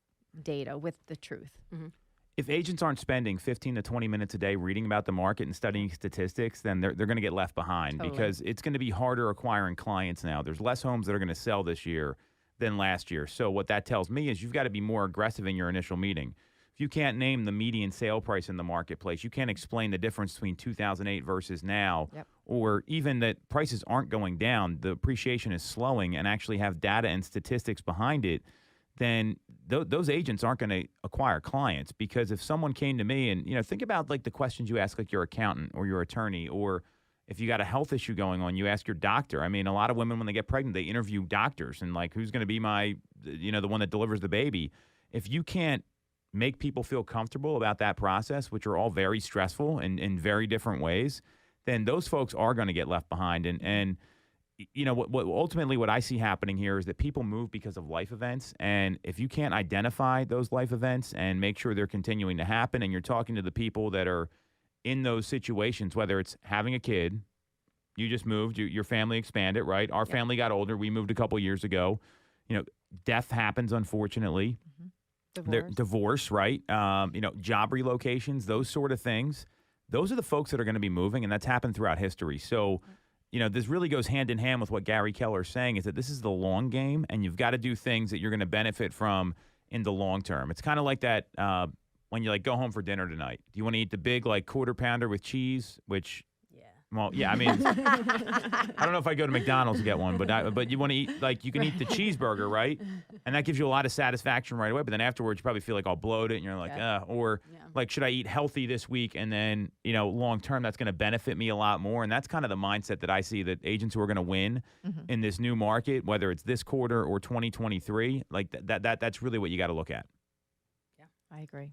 data, with the truth. Mm-hmm. If agents aren't spending 15 to 20 minutes a day reading about the market and studying statistics, then they're going to get left behind because it's going to be harder acquiring clients now. There's less homes that are going to sell this year than last year. So what that tells me is you've got to be more aggressive in your initial meeting. If you can't name the median sale price in the marketplace, you can't explain the difference between 2008 versus now, or even that prices aren't going down, the appreciation is slowing, and actually have data and statistics behind it, then those agents aren't going to acquire clients. Because if someone came to me and, think about like the questions you ask like your accountant or your attorney, or if you got a health issue going on, you ask your doctor. I mean, a lot of women, when they get pregnant, they interview doctors and like, who's going to be my, the one that delivers the baby. If you can't make people feel comfortable about that process, which are all very stressful in very different ways, then those folks are going to get left behind. And what ultimately what I see happening here is that people move because of life events. And if you can't identify those life events and make sure they're continuing to happen, and you're talking to the people that are in those situations, whether it's having a kid, you just moved, your family expanded, right? Our family got older. We moved a couple years ago. Death happens, unfortunately. Divorce, right? Job relocations, those sort of things. Those are the folks that are going to be moving, and that's happened throughout history. So, this really goes hand in hand with what Gary Keller is saying, is that this is the long game, and you've got to do things that you're going to benefit from in the long term. It's kind of like that when you go home for dinner tonight. Do you want to eat the big quarter pounder with cheese, which Well, yeah, I mean, I don't know if I go to McDonald's to get one, but you want to eat, like, you can eat the cheeseburger, right? And that gives you a lot of satisfaction right away. But then afterwards, you probably feel like all bloated, and you're like, like, should I eat healthy this week? And then, long term, that's going to benefit me a lot more. And that's kind of the mindset that I see that agents who are going to win in this new market, whether it's this quarter or 2023, like that's really what you got to look at. Yeah, I agree.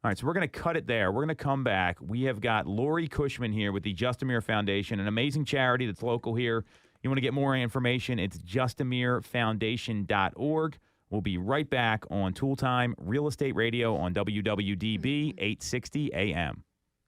All right, so we're going to cut it there. We're going to come back. We have got Lori Cushman here with the Justamere Foundation, an amazing charity that's local here. You want to get more information, it's justamerefoundation.org. We'll be right back on Tool Time Real Estate Radio on WWDB 860 AM.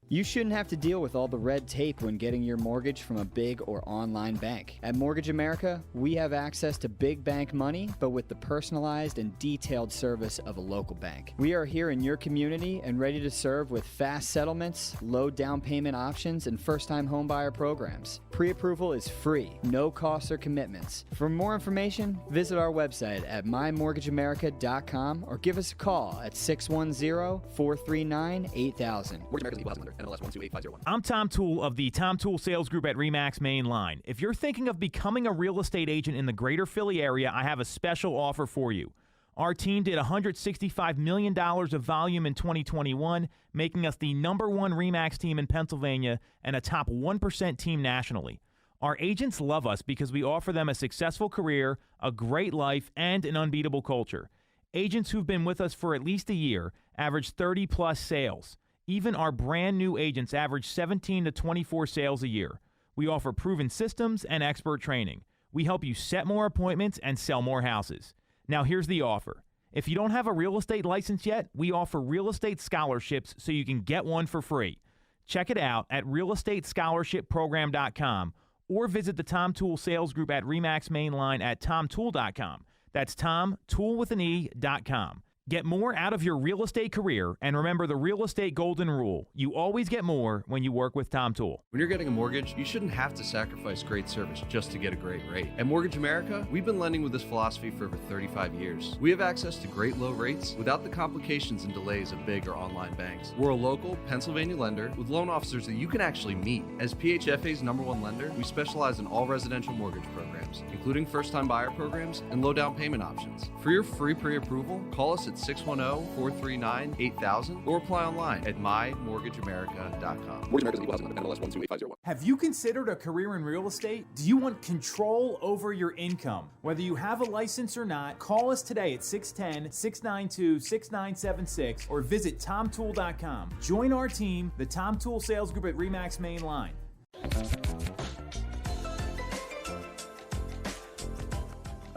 You shouldn't have to deal with all the red tape when getting your mortgage from a big or online bank. At Mortgage America, we have access to big bank money, but with the personalized and detailed service of a local bank. We are here in your community and ready to serve with fast settlements, low down payment options, and first-time homebuyer programs. Pre-approval is free, no costs or commitments. For more information, visit our website at mymortgageamerica.com or give us a call at 610-439-8000. Mortgage America's equal housing lender. NMLS 128501. I'm Tom Toole of the Tom Toole Sales Group at RE/MAX Main Line. If you're thinking of becoming a real estate agent in the greater Philly area, I have a special offer for you. Our team did $165 million of volume in 2021, making us the #1 RE/MAX team in Pennsylvania and a top 1% team nationally. Our agents love us because we offer them a successful career, a great life, and an unbeatable culture. Agents who've been with us for at least a year average 30-plus sales. Even our brand new agents average 17 to 24 sales a year. We offer proven systems and expert training. We help you set more appointments and sell more houses. Now here's the offer. If you don't have a real estate license yet, we offer real estate scholarships so you can get one for free. Check it out at realestatescholarshipprogram.com or visit the Tom Toole Sales Group at RE/MAX Main Line at tomtoole.com. That's tomtoole.com. Get more out of your real estate career, and remember the real estate golden rule. You always get more when you work with Tom Toole. When you're getting a mortgage, you shouldn't have to sacrifice great service just to get a great rate. At Mortgage America, we've been lending with this philosophy for over 35 years. We have access to great low rates without the complications and delays of big or online banks. We're a local Pennsylvania lender with loan officers that you can actually meet. As PHFA's #1 lender, we specialize in all residential mortgage programs, including first-time buyer programs and low down payment options. For your free pre-approval, call us at 610-439-8000 or apply online at mymortgageamerica.com. Mortgage America's equal housing lender. NMLS 128501. Have you considered a career in real estate? Do you want control over your income? Whether you have a license or not, call us today at 610-692-6976 or visit tomtoole.com. Join our team, the Tom Toole Sales Group at RE/MAX Main Line.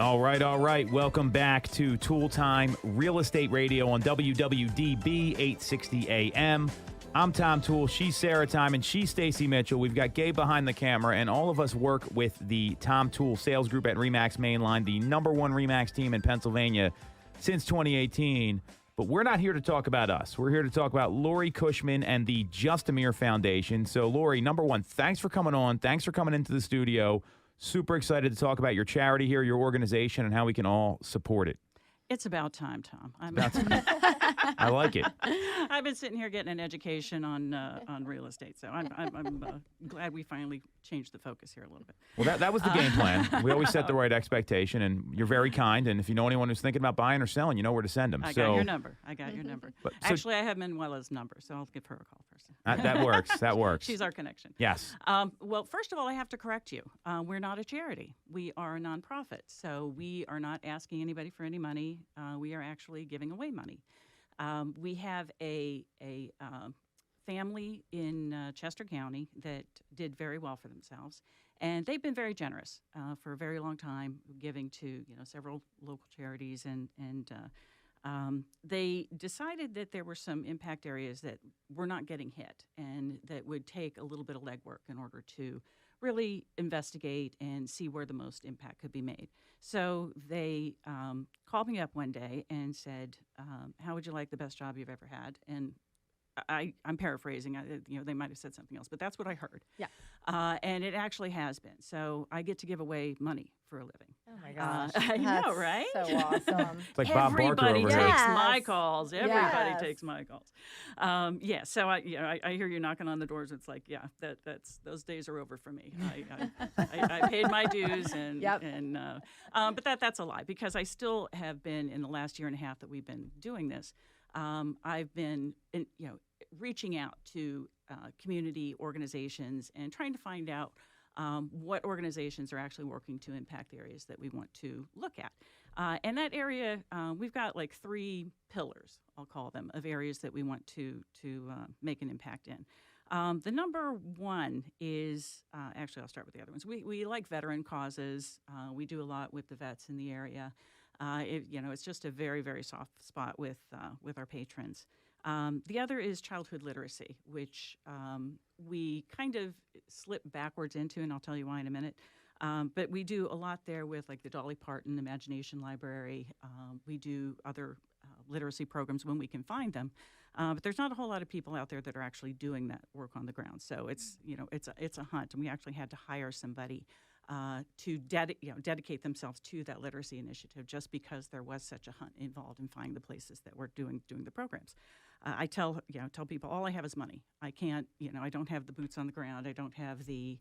All right. Welcome back to Tool Time Real Estate Radio on WWDB 860 AM. I'm Tom Toole. She's Sarah Tymon. She's Stacey Mitchell. We've got Gabe behind the camera, and all of us work with the Tom Toole Sales Group at RE/MAX Mainline, the #1 RE/MAX team in Pennsylvania since 2018. But we're not here to talk about us. We're here to talk about Lori Cushman and the Justamere Foundation. So, Lori, #1, thanks for coming on. Thanks for coming into the studio. Super excited to talk about your charity here, your organization, and how we can all support it. It's about time, Tom. I like it. I've been sitting here getting an education on real estate, so I'm glad we finally changed the focus here a little bit. Well, that was the game plan. We always set the right expectation, and you're very kind. And if you know anyone who's thinking about buying or selling, you know where to send them. I got your number. Actually, I have Manuela's number, so I'll give her a call first. That works. That works. She's our connection. Yes. Well, first of all, I have to correct you. We're not a charity. We are a nonprofit, so we are not asking anybody for any money. We are actually giving away money. We have a family in Chester County that did very well for themselves, and they've been very generous for a very long time, giving to several local charities, and they decided that there were some impact areas that were not getting hit, and that would take a little bit of legwork in order to really investigate and see where the most impact could be made. So they called me up one day and said, how would you like the best job you've ever had? And I'm paraphrasing. They might have said something else, but that's what I heard. Yeah. And it actually has been. So I get to give away money for a living. Oh my gosh. I know, That's right? So awesome. It's like Bob Barker Everybody over takes here. Yes. my calls. Everybody Yes. takes my calls. So I hear you knocking on the doors. It's like, yeah, that's those days are over for me. I paid my dues, and Yep. but that's a lie, because I still have been, in the last year and a half that we've been doing this. I've been reaching out to community organizations and trying to find out what organizations are actually working to impact the areas that we want to look at. And that area, we've got like 3 pillars, I'll call them, of areas that we want to make an impact in. The number one is, actually I'll start with the other ones. We like veteran causes. We do a lot with the vets in the area. It's just a very, very soft spot with our patrons. The other is childhood literacy, which we kind of slip backwards into, and I'll tell you why in a minute. But we do a lot there with like the Dolly Parton Imagination Library. We do other literacy programs when we can find them. But there's not a whole lot of people out there that are actually doing that work on the ground. So it's a hunt, and we actually had to hire somebody to dedicate themselves to that literacy initiative, just because there was such a hunt involved in finding the places that were doing the programs. I tell people, all I have is money. I can't, I don't have the boots on the ground. I don't have the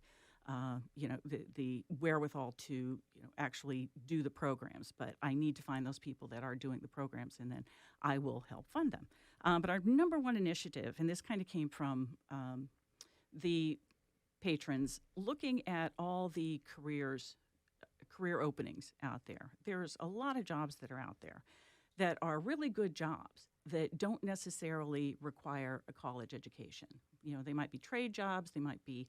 wherewithal to actually do the programs, but I need to find those people that are doing the programs, and then I will help fund them. But our number one initiative, and this kind of came from the patrons, looking at all the career openings out there. There's a lot of jobs that are out there that are really good jobs that don't necessarily require a college education. They might be trade jobs, they might be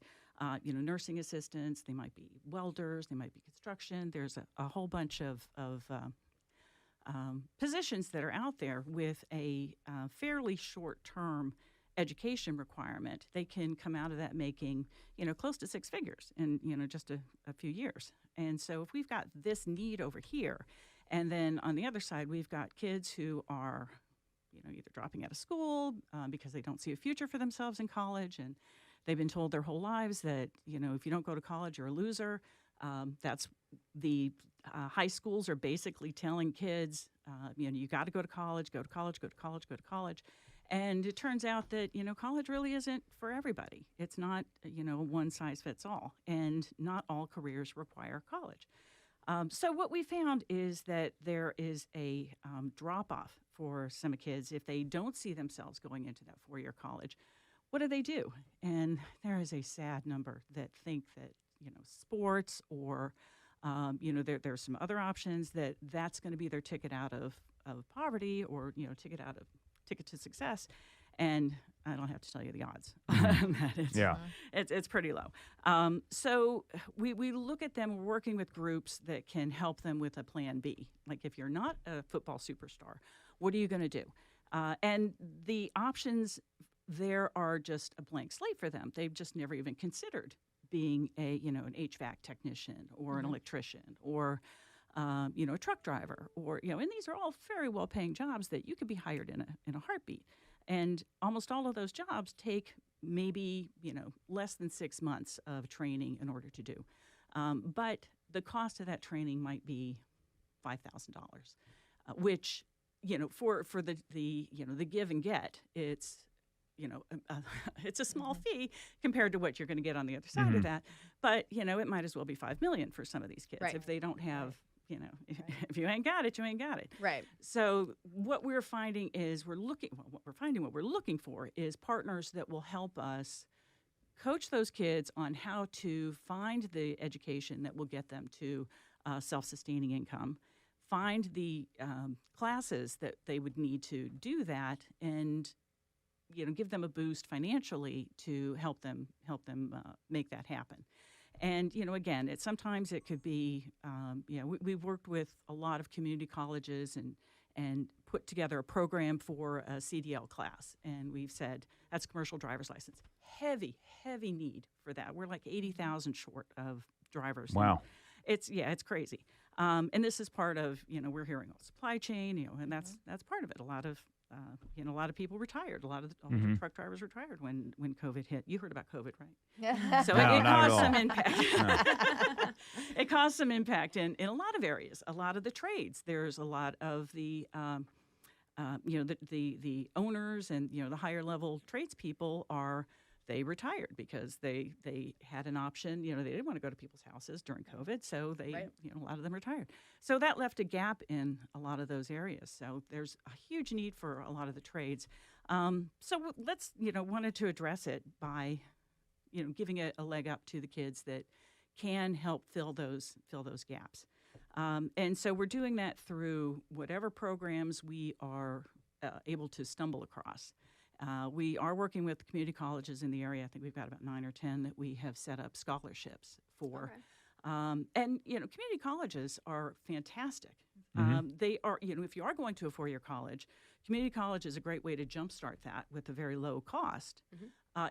nursing assistants, they might be welders, they might be construction. There's a whole bunch of positions that are out there with a fairly short-term education requirement. They can come out of that making, close to 6 figures in, just a few years. And so if we've got this need over here, and then on the other side, we've got kids who are, either dropping out of school because they don't see a future for themselves in college, and they've been told their whole lives that, if you don't go to college, you're a loser. That's the high schools are basically telling kids, you got to go to college, go to college, go to college, go to college. And it turns out that, college really isn't for everybody. It's not, one size fits all, and not all careers require college. So what we found is that there is a drop-off for some kids if they don't see themselves going into that 4-year college. What do? And there is a sad number that think that, sports or, there's some other options that's going to be their ticket out of poverty, or, ticket to success. And I don't have to tell you the odds. It's pretty low. So we look at them working with groups that can help them with a plan B. Like, if you're not a football superstar, what are you going to do? And the options there are just a blank slate for them. They've just never even considered being an HVAC technician or an electrician or a truck driver, or and these are all very well-paying jobs that you could be hired in a heartbeat. And almost all of those jobs take maybe less than 6 months of training in order to do. But the cost of that training might be $5,000, which for the give and get, it's it's a small fee compared to what you're going to get on the other side of that. But it might as well be $5 million for some of these kids if they don't have. If you ain't got it, you ain't got it. Right. So what we're finding is what we're looking for is partners that will help us coach those kids on how to find the education that will get them to self-sustaining income, find the classes that they would need to do that, and give them a boost financially to help them make that happen. And, again, sometimes it could be, we've worked with a lot of community colleges and put together a program for a CDL class. And we've said, that's commercial driver's license. Heavy need for that. We're like 80,000 short of drivers. Wow. It's crazy. And this is part of, we're hearing supply chain, and that's part of it. A lot of a lot of people retired. A lot of the truck drivers retired when COVID hit. You heard about COVID, right? So No, it not at caused all. some impact. It caused some impact in a lot of areas. A lot of the trades. There's a lot of the the owners and the higher level tradespeople they retired because they had an option. They didn't want to go to people's houses during COVID, so they a lot of them retired. So that left a gap in a lot of those areas. So there's a huge need for a lot of the trades. So let's wanted to address it by giving a leg up to the kids that can help fill those gaps. And so we're doing that through whatever programs we are able to stumble across. We are working with community colleges in the area. I think we've got about 9 or 10 that we have set up scholarships for. And community colleges are fantastic. They are, if you are going to a 4-year college, community college is a great way to jumpstart that with a very low cost.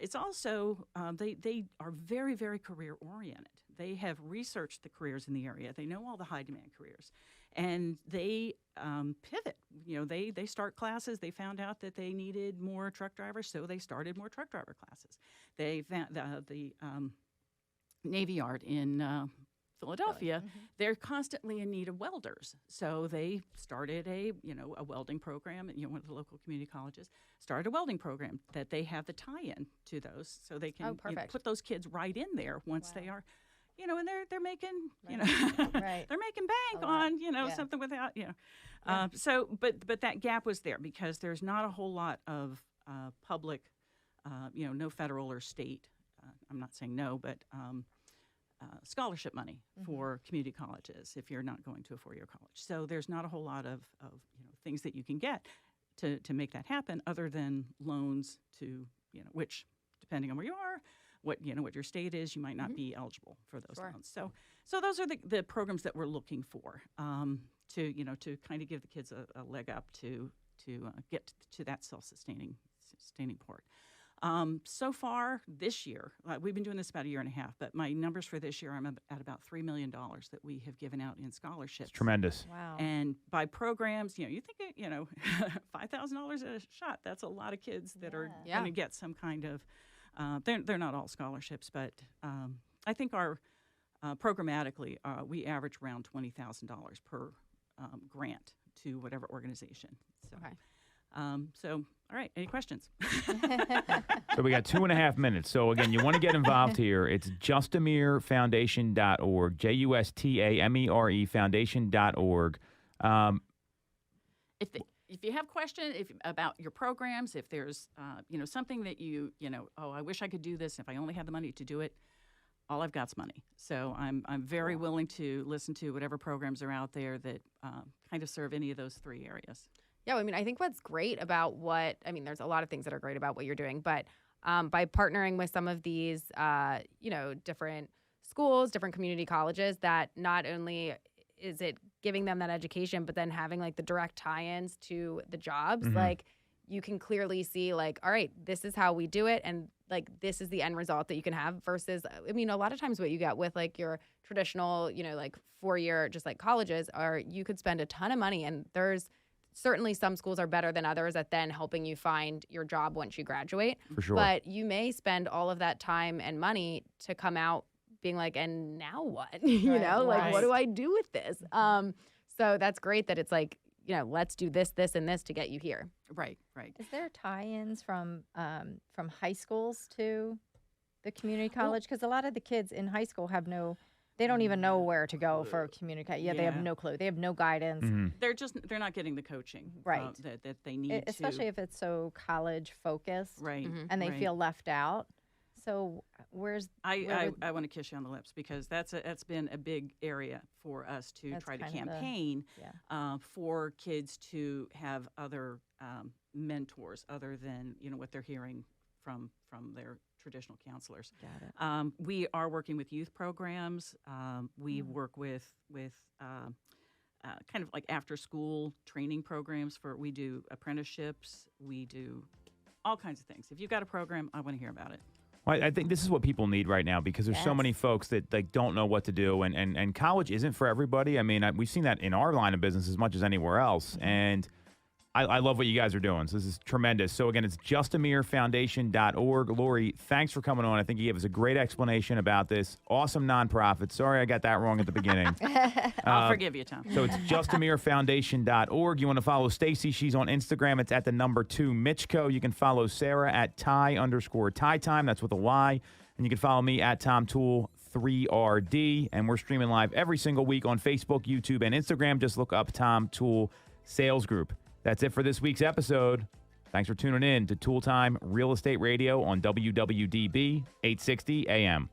It's also, they are very, very career oriented. They have researched the careers in the area. They know all the high demand careers, and they pivot. They start classes. They found out that they needed more truck drivers, so they started more truck driver classes. They found the Navy Yard in Philadelphia. They're constantly in need of welders, so they started a welding program. One of the local community colleges started a welding program that they have the tie-in to those, so they can put those kids right in there once they are. And they're making, they're making bank on, something without, So, but that gap was there because there's not a whole lot of public, no federal or state, I'm not saying no, but scholarship money for community colleges if you're not going to a 4-year college. So there's not a whole lot of things that you can get to make that happen other than loans to, which depending on where you are, what your state is, you might not be eligible for those loans. So those are the programs that we're looking for to kind of give the kids a leg up to get to that sustaining port. So far this year, we've been doing this about a year and a half, but my numbers for this year, I'm at about $3 million that we have given out in scholarships. It's tremendous. Wow. And by programs, you think, $5,000 a shot, that's a lot of kids that are going to get some kind of, they're not all scholarships, but I think our programmatically, we average around $20,000 per grant to whatever organization. So, all right, any questions? So we got 2.5 minutes. So again, you want to get involved here. It's justamerefoundation.org, JUSTAMERE foundation.org. If you have questions about your programs, if there's something that I wish I could do this if I only had the money to do it, all I've got's money. So I'm very willing to listen to whatever programs are out there that kind of serve any of those 3 areas. Yeah, I think what's great about there's a lot of things that are great about what you're doing, but by partnering with some of these, different schools, different community colleges, that not only is it giving them that education, but then having like the direct tie-ins to the jobs, like you can clearly see like, all right, this is how we do it. And like, this is the end result that you can have versus, a lot of times what you get with like your traditional, like 4-year, just like colleges are, you could spend a ton of money, and there's certainly some schools are better than others at then helping you find your job once you graduate. For sure. But you may spend all of that time and money to come out being like, and now what? Like, what do I do with this? So that's great that it's like, let's do this, this, and this to get you here. Right. Is there tie-ins from high schools to the community college? Because a lot of the kids in high school they don't even know where to go for a community college. They have no clue. They have no guidance. They're not getting the coaching that they need, especially if it's so college focused, right? And they feel left out. So I want to kiss you on the lips because that's been a big area for us to try to campaign for kids to have other mentors other than what they're hearing from their traditional counselors. Got it. We are working with youth programs. We work with kind of like after school training programs we do apprenticeships. We do all kinds of things. If you've got a program, I want to hear about it. Well, I think this is what people need right now because there's so many folks that like don't know what to do, and college isn't for everybody. We've seen that in our line of business as much as anywhere else, and I love what you guys are doing. So this is tremendous. So again, it's justamerefoundation.org. Lori, thanks for coming on. I think you gave us a great explanation about this. Awesome nonprofit. Sorry I got that wrong at the beginning. I'll forgive you, Tom. So it's justamerefoundation.org. You want to follow Stacey? She's on Instagram. It's at the number 2 Mitchko. You can follow Sarah at Ty_Ty Time. That's with a Y. And you can follow me at Tom Toole 3RD. And we're streaming live every single week on Facebook, YouTube, and Instagram. Just look up Tom Toole Sales Group. That's it for this week's episode. Thanks for tuning in to Toole Time Real Estate Radio on WWDB 860 AM.